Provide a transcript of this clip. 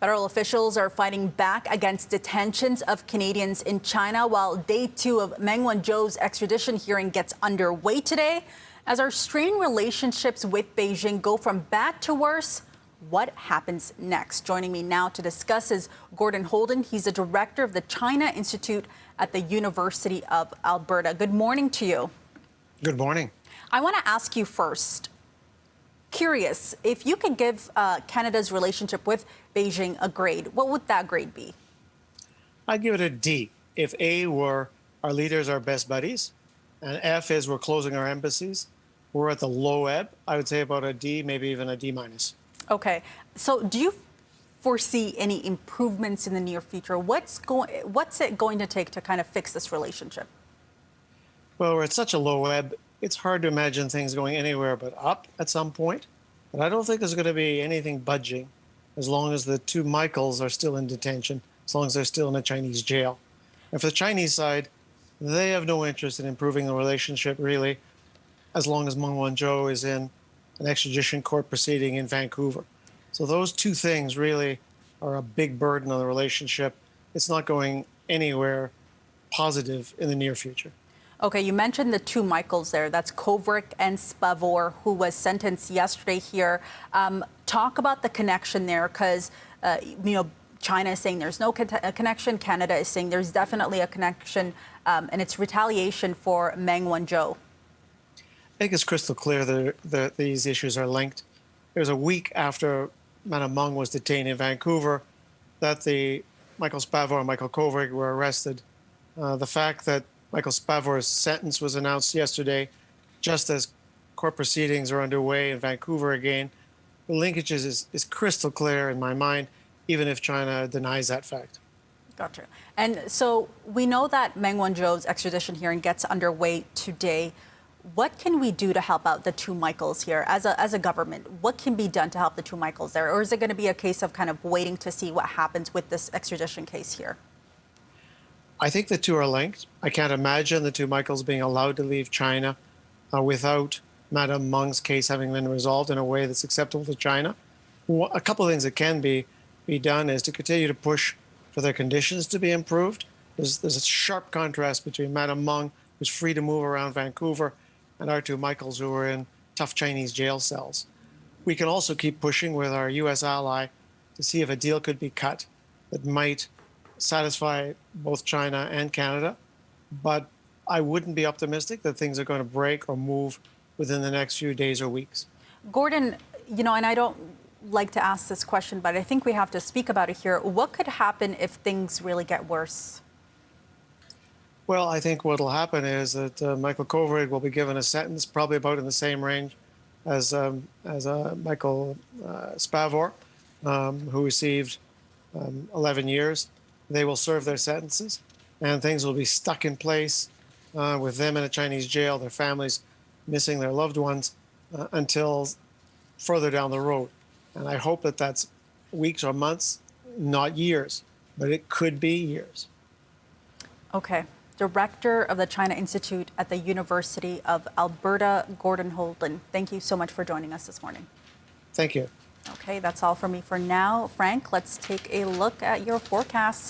Federal officials are fighting back against detentions of Canadians in China while day 2 of Meng Wanzhou's extradition hearing gets underway today. As our strained relationships with Beijing go from bad to worse, what happens next? Joining me now to discuss is Gordon Holden. He's the director of the China Institute at the University of Alberta. Good morning to you. Good morning. I want to ask you first, curious, if you could give Canada's relationship with Beijing a grade, what would that grade be? I'd give it a D. If A were our leaders are best buddies, and F is we're closing our embassies, we're at the low ebb, I would say about a D, maybe even a D minus. Okay. So do you foresee any improvements in the near future? What's it going to take to kind of fix this relationship? Well, we're at such a low ebb, it's hard to imagine things going anywhere but up at some point. But I don't think there's going to be anything budging as long as the two Michaels are still in detention, as long as they're still in a Chinese jail. And for the Chinese side, they have no interest in improving the relationship, really, as long as Meng Wanzhou is in an extradition court proceeding in Vancouver. So those two things really are a big burden on the relationship. It's not going anywhere positive in the near future. Okay, you mentioned the two Michaels there. That's Kovrig and Spavor, who was sentenced yesterday here. Talk about the connection there, because, China is saying there's no connection. Canada is saying there's definitely a connection, and it's retaliation for Meng Wanzhou. I think it's crystal clear that these issues are linked. It was a week after Madame Meng was detained in Vancouver that the Michael Spavor and Michael Kovrig were arrested. The fact that Michael Spavor's sentence was announced yesterday, just as court proceedings are underway in Vancouver again. The linkages is crystal clear in my mind, even if China denies that fact. Gotcha. And so we know that Meng Wanzhou's extradition hearing gets underway today. What can we do to help out the two Michaels here as a government? What can be done to help the two Michaels there? Or is it going to be a case of kind of waiting to see what happens with this extradition case here? I think the two are linked. I can't imagine the two Michaels being allowed to leave China without Madame Meng's case having been resolved in a way that's acceptable to China. A couple of things that can be done is to continue to push for their conditions to be improved. There's a sharp contrast between Madame Meng, who's free to move around Vancouver, and our two Michaels, who are in tough Chinese jail cells. We can also keep pushing with our U.S. ally to see if a deal could be cut that might satisfy both China and Canada, but I wouldn't be optimistic that things are going to break or move within the next few days or weeks. Gordon, and I don't like to ask this question, but I think we have to speak about it here. What could happen if things really get worse? Well, I think what will happen is that Michael Kovrig will be given a sentence probably about in the same range as Michael Spavor, who received 11 years. They will serve their sentences, and things will be stuck in place with them in a Chinese jail, their families missing their loved ones until further down the road. And I hope that that's weeks or months, not years, but it could be years. Okay. Director of the China Institute at the University of Alberta, Gordon Holden. Thank you so much for joining us this morning. Thank you. Okay, that's all for me for now. Frank, let's take a look at your forecast.